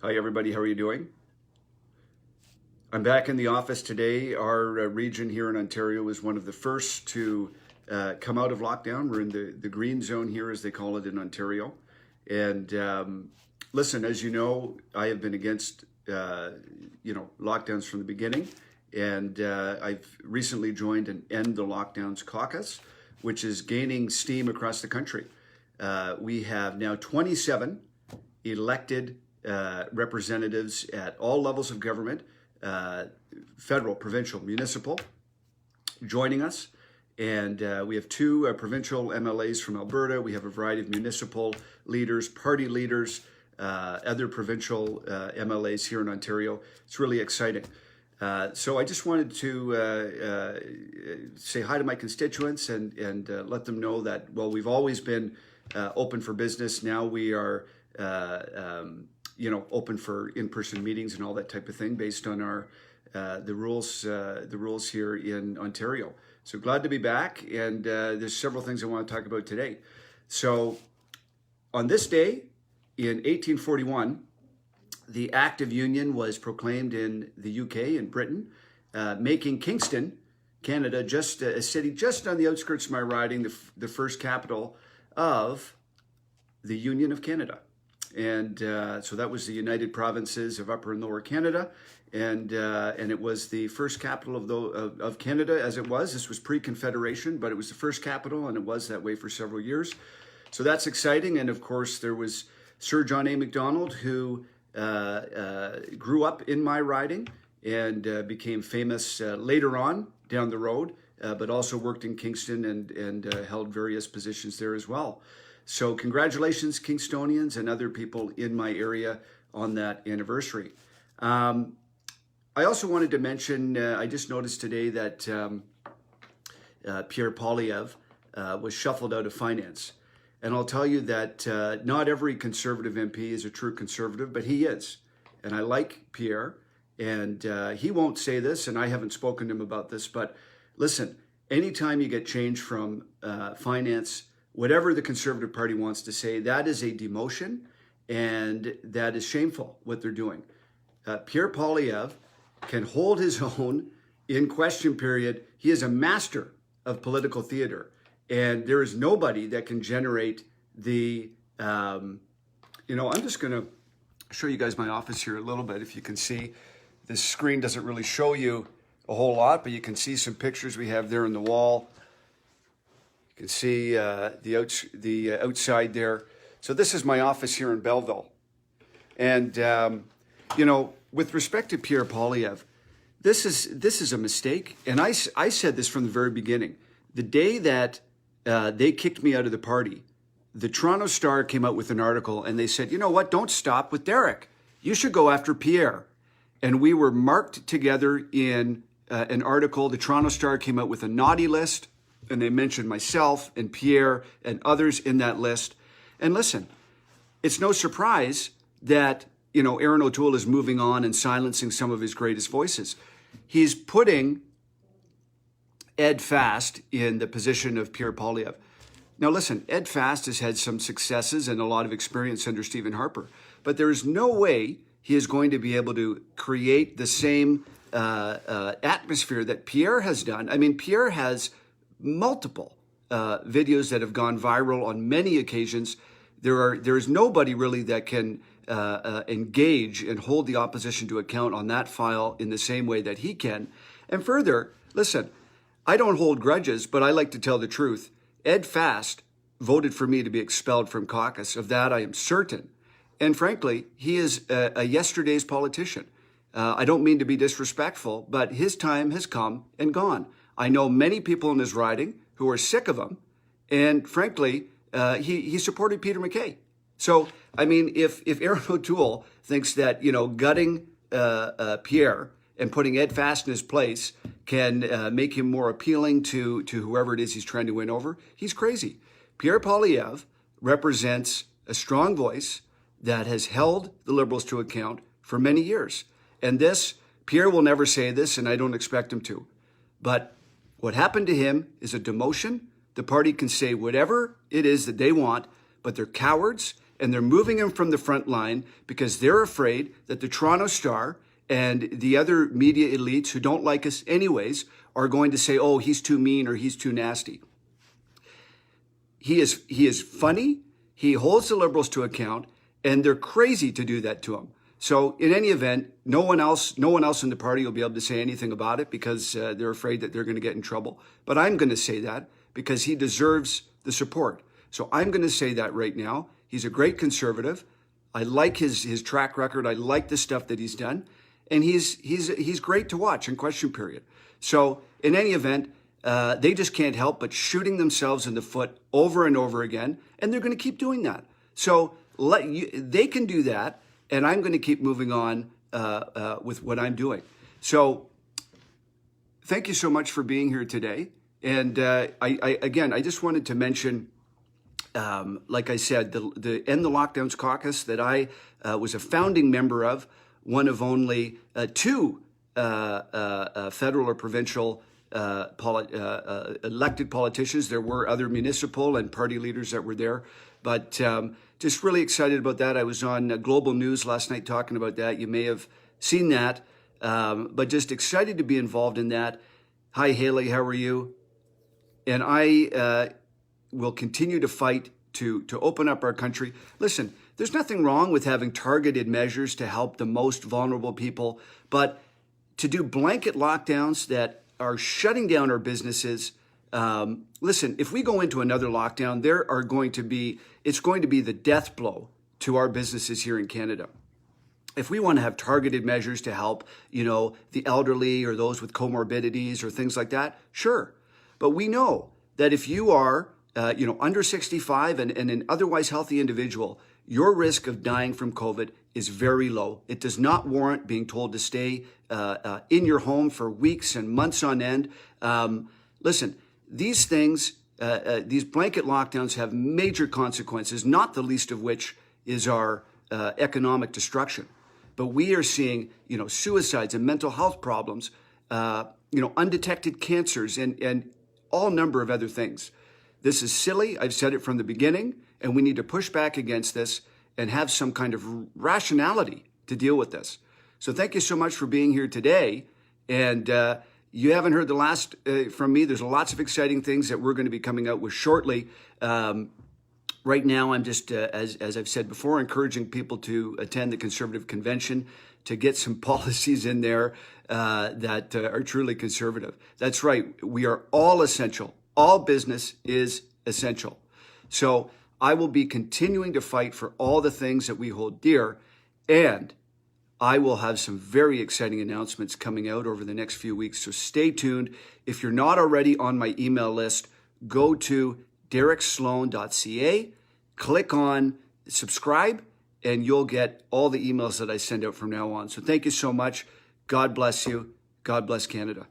Hi, everybody. How are you doing? I'm back in the office today. Our region here in Ontario was one of the first to come out of lockdown. We're in the green zone here, as they call it in Ontario. And listen, as you know, I have been against lockdowns from the beginning. And I've recently joined an End the Lockdowns Caucus, which is gaining steam across the country. We have now 27 elected representatives at all levels of government, federal, provincial, municipal, joining us. And we have two provincial MLAs from Alberta. We have a variety of municipal leaders, party leaders, other provincial MLAs here in Ontario. It's really exciting. So I just wanted to say hi to my constituents and let them know that, well, we've always been open for business. Now we are open for in-person meetings and all that type of thing based on our the rules here in Ontario. So glad to be back, and there's several things I want to talk about today. So on this day in 1841, the Act of Union was proclaimed in the UK, in Britain, making Kingston, Canada, just a city just on the outskirts of my riding, the first capital of the Union of Canada. And so that was the United Provinces of Upper and Lower Canada, and it was the first capital of Canada as it was. This was pre-Confederation, but it was the first capital, and it was that way for several years. So that's exciting. And of course, there was Sir John A. Macdonald, who grew up in my riding and became famous later on down the road, but also worked in Kingston and held various positions there as well. So congratulations, Kingstonians and other people in my area on that anniversary. I also wanted to mention, I just noticed today that Pierre Poilievre was shuffled out of finance. And I'll tell you that not every Conservative MP is a true Conservative, but he is. And I like Pierre, and he won't say this, and I haven't spoken to him about this, but listen, anytime you get change from finance, whatever the Conservative Party wants to say, that is a demotion, and that is shameful what they're doing. Pierre Poilievre can hold his own in question period. He is a master of political theater, and there is nobody that can generate the, I'm just going to show you guys my office here a little bit. If you can see, this screen doesn't really show you a whole lot, but you can see some pictures we have there on the wall. You can see the outside there. So this is my office here in Belleville. And, with respect to Pierre Poilievre, this is a mistake. And I said this from the very beginning. The day that they kicked me out of the party, the Toronto Star came out with an article and they said, you know what, don't stop with Derek. You should go after Pierre. And we were marked together in an article. The Toronto Star came out with a naughty list, and they mentioned myself and Pierre and others in that list. And listen, it's no surprise that, Aaron O'Toole is moving on and silencing some of his greatest voices. He's putting Ed Fast in the position of Pierre Poilievre. Now listen, Ed Fast has had some successes and a lot of experience under Stephen Harper, but there is no way he is going to be able to create the same atmosphere that Pierre has done. I mean, Pierre has multiple videos that have gone viral on many occasions. There is nobody really that can engage and hold the opposition to account on that file in the same way that he can. And further, listen, I don't hold grudges, but I like to tell the truth. Ed Fast voted for me to be expelled from caucus. Of that, I am certain. And frankly, he is a yesterday's politician. I don't mean to be disrespectful, but his time has come and gone. I know many people in his riding who are sick of him. And frankly, he supported Peter MacKay. So, I mean, if Aaron O'Toole thinks that, gutting Pierre and putting Ed Fast in his place can make him more appealing to whoever it is he's trying to win over, he's crazy. Pierre Poilievre represents a strong voice that has held the Liberals to account for many years. And Pierre will never say this, and I don't expect him to. But what happened to him is a demotion. The party can say whatever it is that they want, but they're cowards, and they're moving him from the front line because they're afraid that the Toronto Star and the other media elites who don't like us anyways are going to say, oh, he's too mean or he's too nasty. He is funny. He holds the Liberals to account, and they're crazy to do that to him. So in any event, no one else in the party will be able to say anything about it because they're afraid that they're going to get in trouble. But I'm going to say that because he deserves the support. So I'm going to say that right now. He's a great Conservative. I like his track record. I like the stuff that he's done, and he's great to watch in question period. So in any event, they just can't help but shooting themselves in the foot over and over again, and they're going to keep doing that. So they can do that, and I'm going to keep moving on with what I'm doing. So thank you so much for being here today. And I just wanted to mention, like I said, the End the Lockdowns Caucus that I was a founding member of, one of only two federal or provincial elected politicians. There were other municipal and party leaders that were there, but just really excited about that. I was on Global News last night talking about that. You may have seen that, but just excited to be involved in that. Hi, Haley, how are you? And I will continue to fight to open up our country. Listen, there's nothing wrong with having targeted measures to help the most vulnerable people, but to do blanket lockdowns that are shutting down our businesses. Listen, if we go into another lockdown, it's going to be the death blow to our businesses here in Canada. If we want to have targeted measures to help, the elderly or those with comorbidities or things like that, sure. But we know that if you are, under 65 and an otherwise healthy individual, your risk of dying from COVID is very low. It does not warrant being told to stay in your home for weeks and months on end. Listen, these things, these blanket lockdowns have major consequences, not the least of which is our economic destruction. But we are seeing, suicides and mental health problems, undetected cancers and all number of other things. This is silly. I've said it from the beginning, and we need to push back against this and have some kind of rationality to deal with this. So thank you so much for being here today. And you haven't heard the last from me. There's lots of exciting things that we're going to be coming out with shortly. Right now, I'm just, as I've said before, encouraging people to attend the Conservative Convention to get some policies in there that are truly conservative. That's right. We are all essential. All business is essential. So I will be continuing to fight for all the things that we hold dear, and I will have some very exciting announcements coming out over the next few weeks. So stay tuned. If you're not already on my email list, go to dereksloan.ca, click on subscribe, and you'll get all the emails that I send out from now on. So thank you so much. God bless you. God bless Canada.